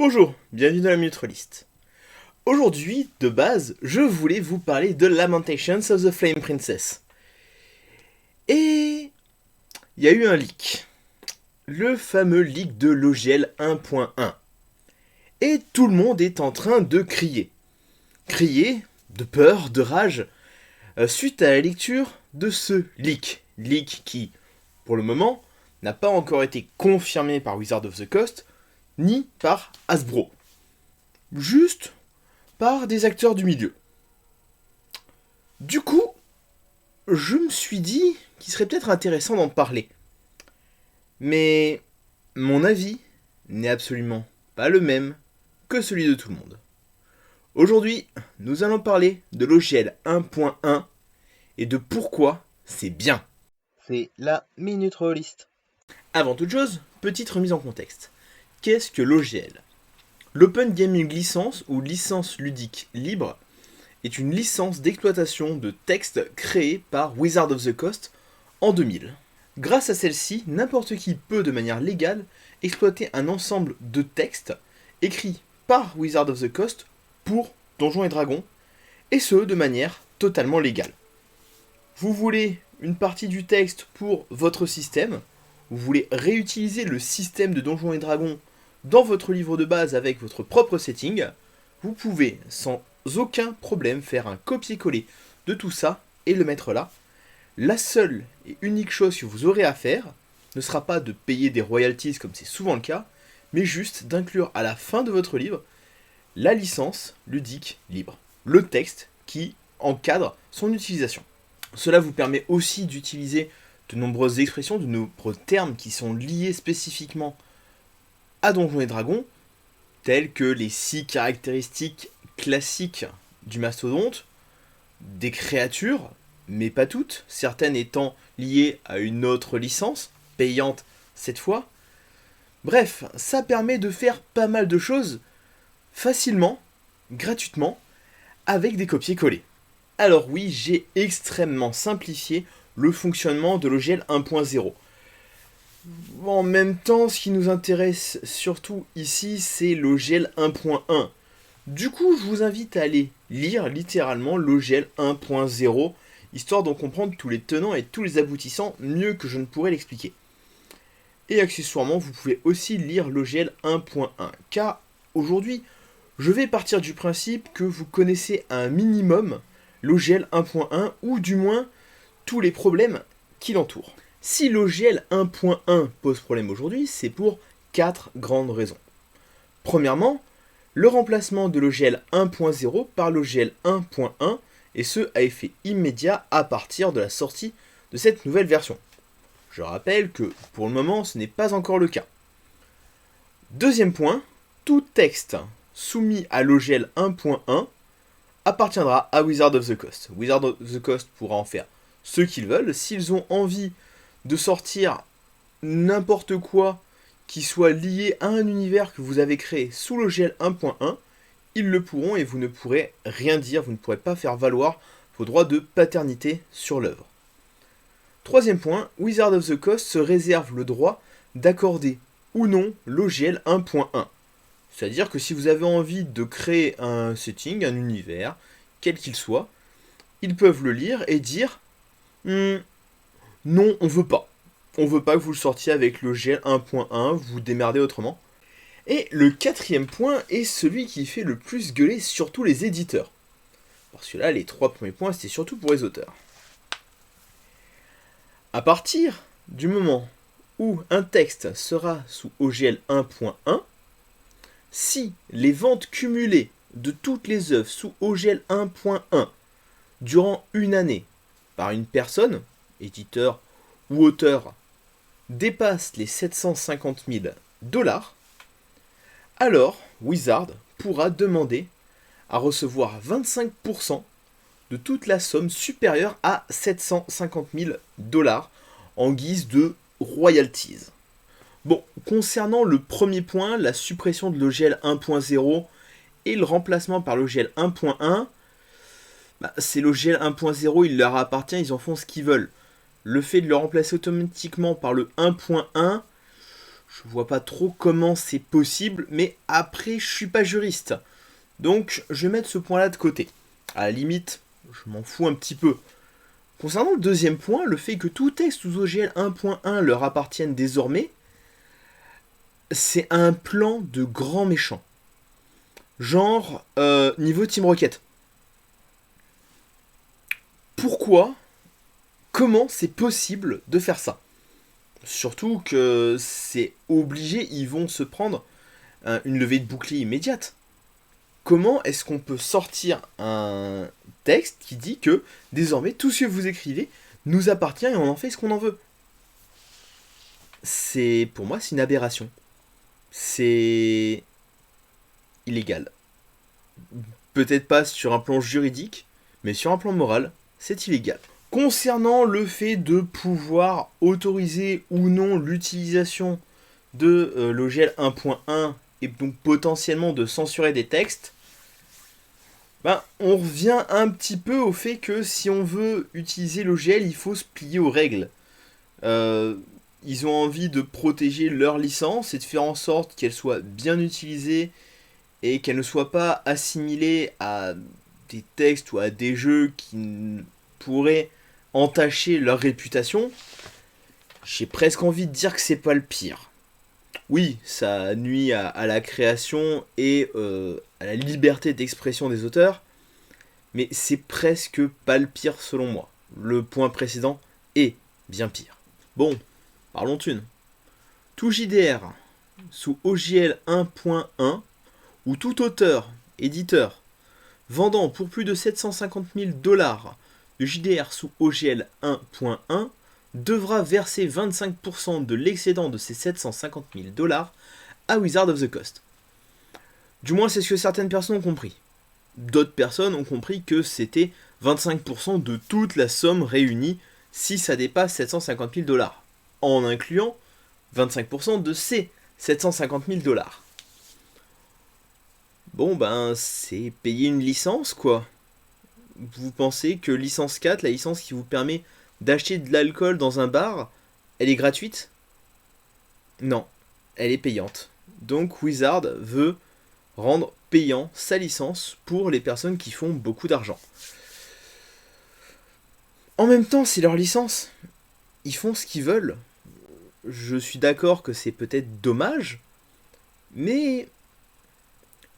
Bonjour, bienvenue dans la Minute Rollist. Aujourd'hui, de base, je voulais vous parler de Lamentations of the Flame Princess. Et il y a eu un leak. Le fameux leak de l'OGL 1.1. Et tout le monde est en train de crier. Crier de peur, de rage, suite à la lecture de ce leak. Leak qui, pour le moment, n'a pas encore été confirmé par Wizards of the Coast, ni par Hasbro. Juste par des acteurs du milieu. Du coup, je me suis dit qu'il serait peut-être intéressant d'en parler. Mais mon avis n'est absolument pas le même que celui de tout le monde. Aujourd'hui, nous allons parler de l'OGL 1.1 et de pourquoi c'est bien. C'est la Minute Rollist. Avant toute chose, petite remise en contexte. Qu'est-ce que l'OGL ? L'Open Gaming License ou licence ludique libre est une licence d'exploitation de texte créée par Wizards of the Coast en 2000. Grâce à celle-ci, n'importe qui peut de manière légale exploiter un ensemble de textes écrits par Wizards of the Coast pour Donjons et Dragons, et ce de manière totalement légale. Vous voulez une partie du texte pour votre système, vous voulez réutiliser le système de Donjons et Dragons dans votre livre de base avec votre propre setting, vous pouvez sans aucun problème faire un copier-coller de tout ça et le mettre là. La seule et unique chose que vous aurez à faire ne sera pas de payer des royalties comme c'est souvent le cas, mais juste d'inclure à la fin de votre livre la licence ludique libre, le texte qui encadre son utilisation. Cela vous permet aussi d'utiliser de nombreuses expressions, de nombreux termes qui sont liés spécifiquement à Donjons et Dragons, tels que les 6 caractéristiques classiques du mastodonte, des créatures, mais pas toutes, certaines étant liées à une autre licence, payante cette fois. Bref, ça permet de faire pas mal de choses facilement, gratuitement, avec des copier-coller. Alors oui, j'ai extrêmement simplifié le fonctionnement de l'OGL 1.0. En même temps, ce qui nous intéresse surtout ici, c'est l'OGL 1.1. Du coup, je vous invite à aller lire littéralement l'OGL 1.0, histoire d'en comprendre tous les tenants et tous les aboutissants mieux que je ne pourrais l'expliquer. Et accessoirement, vous pouvez aussi lire l'OGL 1.1, car aujourd'hui, je vais partir du principe que vous connaissez un minimum l'OGL 1.1, ou du moins tous les problèmes qui l'entourent. Si l'OGL 1.1 pose problème aujourd'hui, c'est pour 4 grandes raisons. Premièrement, le remplacement de l'OGL 1.0 par l'OGL 1.1, et ce à effet immédiat à partir de la sortie de cette nouvelle version. Je rappelle que pour le moment ce n'est pas encore le cas. Deuxième point, tout texte soumis à l'OGL 1.1 appartiendra à Wizards of the Coast. Wizards of the Coast pourra en faire ce qu'ils veulent. S'ils ont envie de sortir n'importe quoi qui soit lié à un univers que vous avez créé sous l'OGL 1.1, ils le pourront et vous ne pourrez rien dire, vous ne pourrez pas faire valoir vos droits de paternité sur l'œuvre. Troisième point, Wizards of the Coast se réserve le droit d'accorder ou non l'OGL 1.1. C'est-à-dire que si vous avez envie de créer un setting, un univers, quel qu'il soit, ils peuvent le lire et dire non, on veut pas. On veut pas que vous le sortiez avec le GL 1.1, vous vous démerdez autrement. Et le quatrième point est celui qui fait le plus gueuler surtout les éditeurs. Parce que là, les 3 premiers points, c'était surtout pour les auteurs. À partir du moment où un texte sera sous OGL 1.1, si les ventes cumulées de toutes les œuvres sous OGL 1.1 durant une année par une personne, éditeur ou auteur, dépasse les 750 000 $, alors Wizard pourra demander à recevoir 25% de toute la somme supérieure à 750 000 $ en guise de royalties. Bon, concernant le premier point, la suppression de l'OGL 1.0 et le remplacement par l'OGL 1.1, c'est l'OGL 1.0, il leur appartient, ils en font ce qu'ils veulent. Le fait de le remplacer automatiquement par le 1.1, Je vois pas trop comment c'est possible, mais après, je suis pas juriste. Donc, je vais mettre ce point-là de côté. À la limite, je m'en fous un petit peu. Concernant le deuxième point, le fait que tout texte sous OGL 1.1 leur appartienne désormais, c'est un plan de grand méchant. Genre, niveau Team Rocket. Pourquoi? Comment c'est possible de faire ça? Surtout que c'est obligé, ils vont se prendre une levée de bouclier immédiate. Comment est-ce qu'on peut sortir un texte qui dit que désormais tout ce que vous écrivez nous appartient et on en fait ce qu'on en veut? Pour moi, c'est une aberration. C'est illégal. Peut-être pas sur un plan juridique, mais sur un plan moral, c'est illégal. Concernant le fait de pouvoir autoriser ou non l'utilisation de l'OGL 1.1 et donc potentiellement de censurer des textes, on revient un petit peu au fait que si on veut utiliser l'OGL, il faut se plier aux règles. Ils ont envie de protéger leur licence et de faire en sorte qu'elle soit bien utilisée et qu'elle ne soit pas assimilée à des textes ou à des jeux qui pourraient entacher leur réputation. J'ai presque envie de dire que c'est pas le pire. Oui, ça nuit à la création et à la liberté d'expression des auteurs, mais c'est presque pas le pire selon moi. Le point précédent est bien pire. Bon, parlons thunes. Tout JDR sous OGL 1.1 ou tout auteur, éditeur, vendant pour plus de 750 000 $ de JDR sous OGL 1.1 devra verser 25% de l'excédent de ces 750 000 $ à Wizards of the Coast. Du moins, c'est ce que certaines personnes ont compris. D'autres personnes ont compris que c'était 25% de toute la somme réunie si ça dépasse 750 000 $, en incluant 25% de ces 750 000 $. Bon, c'est payer une licence, quoi. Vous pensez que licence 4, la licence qui vous permet d'acheter de l'alcool dans un bar, elle est gratuite? Non, elle est payante. Donc Wizard veut rendre payant sa licence pour les personnes qui font beaucoup d'argent. En même temps, c'est leur licence. Ils font ce qu'ils veulent. Je suis d'accord que c'est peut-être dommage, mais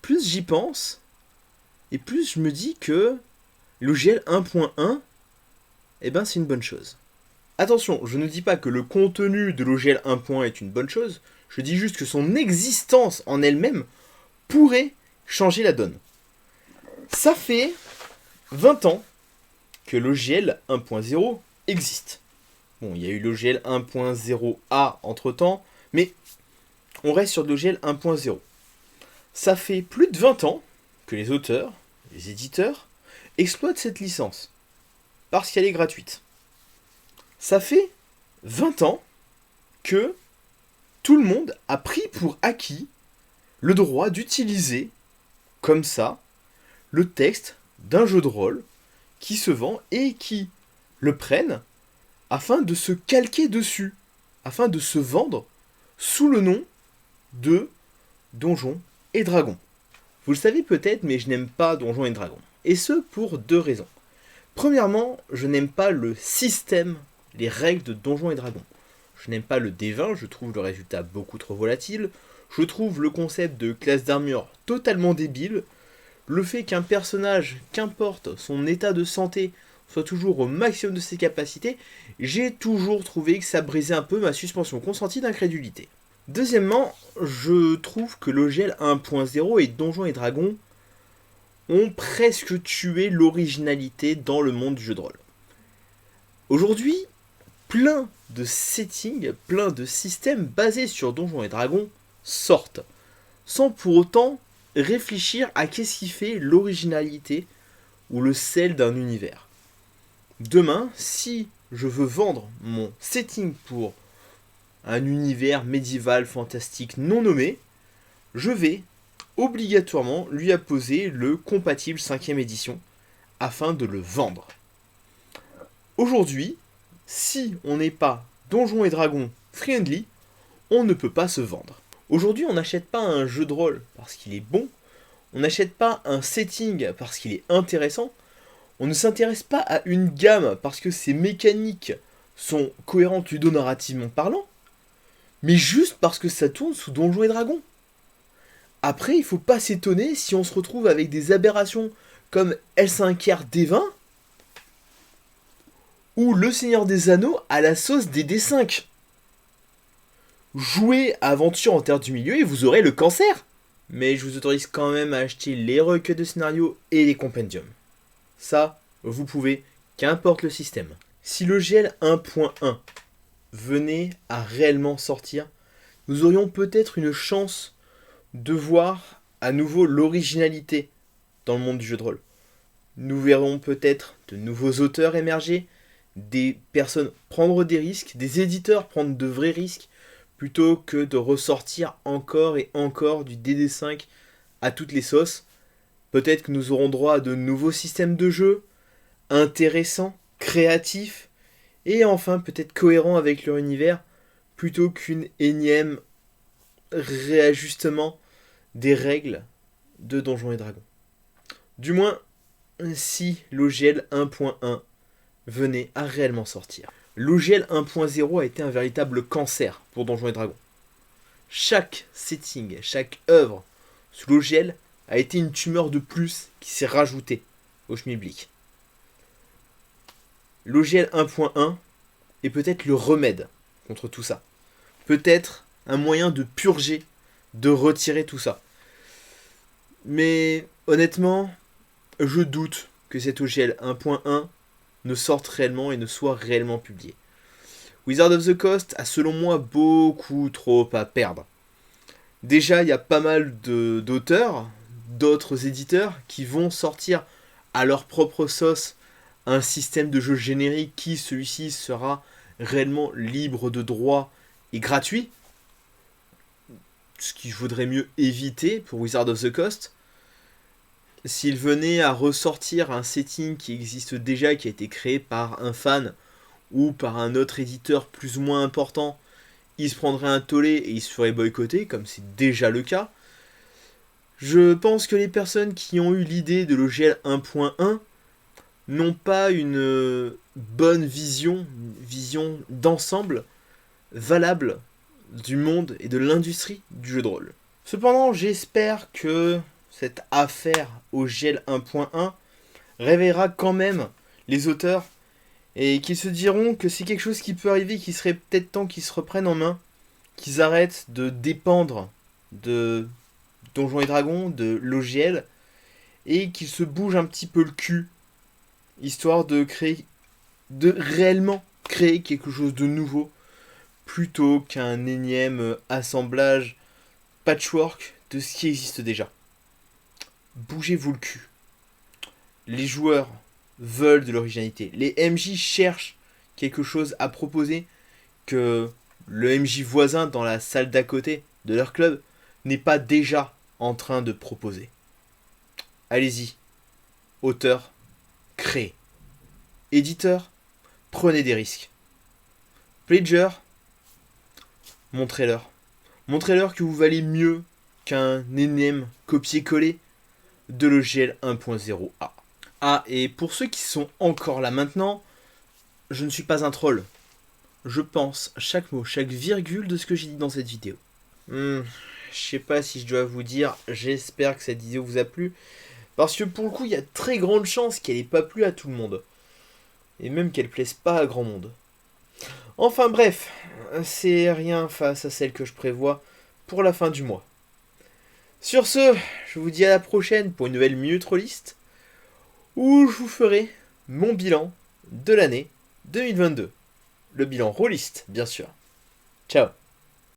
plus j'y pense, et plus je me dis que l'OGL 1.1, c'est une bonne chose. Attention, je ne dis pas que le contenu de l'OGL 1.1 est une bonne chose, je dis juste que son existence en elle-même pourrait changer la donne. Ça fait 20 ans que l'OGL 1.0 existe. Bon, il y a eu l'OGL 1.0A entre-temps, mais on reste sur l'OGL 1.0. Ça fait plus de 20 ans que les auteurs, les éditeurs, exploitent cette licence, parce qu'elle est gratuite. Ça fait 20 ans que tout le monde a pris pour acquis le droit d'utiliser, comme ça, le texte d'un jeu de rôle qui se vend et qui le prennent afin de se calquer dessus, afin de se vendre sous le nom de Donjons et Dragons. Vous le savez peut-être, mais je n'aime pas Donjons et Dragons. Et ce, pour deux raisons. Premièrement, je n'aime pas le système, les règles de Donjons et Dragons. Je n'aime pas le D20, je trouve le résultat beaucoup trop volatile. Je trouve le concept de classe d'armure totalement débile. Le fait qu'un personnage, qu'importe son état de santé, soit toujours au maximum de ses capacités, j'ai toujours trouvé que ça brisait un peu ma suspension consentie d'incrédulité. Deuxièmement, je trouve que l'OGL 1.0 et Donjons et Dragons ont presque tué l'originalité dans le monde du jeu de rôle. Aujourd'hui, plein de settings, plein de systèmes basés sur Donjons et Dragons sortent, sans pour autant réfléchir à qu'est-ce qui fait l'originalité ou le sel d'un univers. Demain, si je veux vendre mon setting pour un univers médiéval fantastique non nommé, je vais obligatoirement lui apposer le compatible 5ème édition afin de le vendre. Aujourd'hui, si on n'est pas Donjons et Dragons friendly, on ne peut pas se vendre. Aujourd'hui, on n'achète pas un jeu de rôle parce qu'il est bon, on n'achète pas un setting parce qu'il est intéressant, on ne s'intéresse pas à une gamme parce que ses mécaniques sont cohérentes ludo-narrativement parlant, mais juste parce que ça tourne sous Donjons et Dragons. Après, il faut pas s'étonner si on se retrouve avec des aberrations comme L5R D20 ou Le Seigneur des Anneaux à la sauce des D5. Jouez à Aventure en Terre du Milieu et vous aurez le cancer. Mais je vous autorise quand même à acheter les recueils de scénarios et les compendiums. Ça, vous pouvez, qu'importe le système. Si le GL 1.1 venait à réellement sortir, nous aurions peut-être une chance de voir à nouveau l'originalité dans le monde du jeu de rôle. Nous verrons peut-être de nouveaux auteurs émerger, des personnes prendre des risques, des éditeurs prendre de vrais risques, plutôt que de ressortir encore et encore du DD5 à toutes les sauces. Peut-être que nous aurons droit à de nouveaux systèmes de jeu, intéressants, créatifs, et enfin peut-être cohérents avec leur univers, plutôt qu'une énième réajustement des règles de Donjons et Dragons. Du moins, si l'OGL 1.1 venait à réellement sortir. L'OGL 1.0 a été un véritable cancer pour Donjons et Dragons. Chaque setting, chaque œuvre sous l'OGL a été une tumeur de plus qui s'est rajoutée au schmilblick. L'OGL 1.1 est peut-être le remède contre tout ça. Peut-être un moyen de purger, de retirer tout ça. Mais honnêtement, je doute que cet OGL 1.1 ne sorte réellement et ne soit réellement publié. Wizards of the Coast a selon moi beaucoup trop à perdre. Déjà, il y a pas mal d'auteurs, d'autres éditeurs qui vont sortir à leur propre sauce un système de jeu générique qui, celui-ci, sera réellement libre de droit et gratuit. Ce qu'il vaudrait mieux éviter pour Wizards of the Coast. S'il venait à ressortir un setting qui existe déjà, qui a été créé par un fan ou par un autre éditeur plus ou moins important, il se prendrait un tollé et il se ferait boycotter, comme c'est déjà le cas. Je pense que les personnes qui ont eu l'idée de l'OGL 1.1 n'ont pas une bonne vision, une vision d'ensemble valable du monde et de l'industrie du jeu de rôle. Cependant, j'espère que cette affaire OGL 1.1 réveillera quand même les auteurs et qu'ils se diront que c'est quelque chose qui peut arriver, qu'il serait peut-être temps qu'ils se reprennent en main, qu'ils arrêtent de dépendre de Donjons et Dragons, de l'OGL, et qu'ils se bougent un petit peu le cul, histoire de réellement créer quelque chose de nouveau, plutôt qu'un énième assemblage patchwork de ce qui existe déjà. Bougez-vous le cul. Les joueurs veulent de l'originalité. Les MJ cherchent quelque chose à proposer que le MJ voisin dans la salle d'à côté de leur club n'est pas déjà en train de proposer. Allez-y. Auteur, créez. Éditeur, prenez des risques. Pledger, montrez-leur. Montrez-leur que vous valez mieux qu'un énième copier-coller de l'OGL 1.0A. Ah, et pour ceux qui sont encore là maintenant, je ne suis pas un troll. Je pense chaque mot, chaque virgule de ce que j'ai dit dans cette vidéo. Je sais pas si je dois vous dire, j'espère que cette vidéo vous a plu. Parce que pour le coup, il y a très grande chance qu'elle n'ait pas plu à tout le monde. Et même qu'elle plaise pas à grand monde. Enfin bref, c'est rien face à celle que je prévois pour la fin du mois. Sur ce, je vous dis à la prochaine pour une nouvelle Minute Rolliste, où je vous ferai mon bilan de l'année 2022. Le bilan rôliste, bien sûr. Ciao.